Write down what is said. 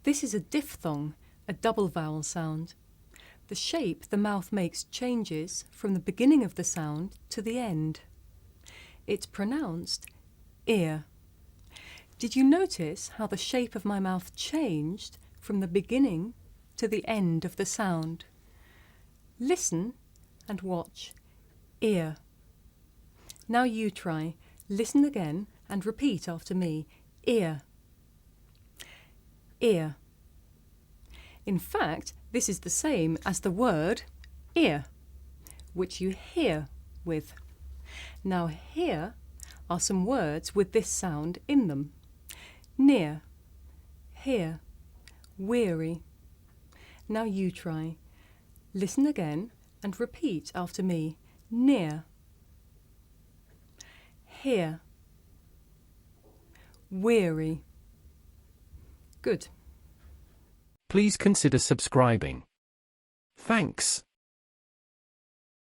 This is a diphthong, a double vowel sound. The shape the mouth makes changes from the beginning of the sound to the end. It's pronounced ear. Did you notice how the shape of my mouth changed from the beginning to the end of the sound? Listen and watch. Ear. Now you try. Listen again and repeat after me. Ear. Ear. In fact, this is the same as the word ear, which you hear with. Now here are some words with this sound in them. Near, here, weary. Now you try. Listen again and repeat after me. Near, here, weary. Good. Please consider subscribing. Thanks.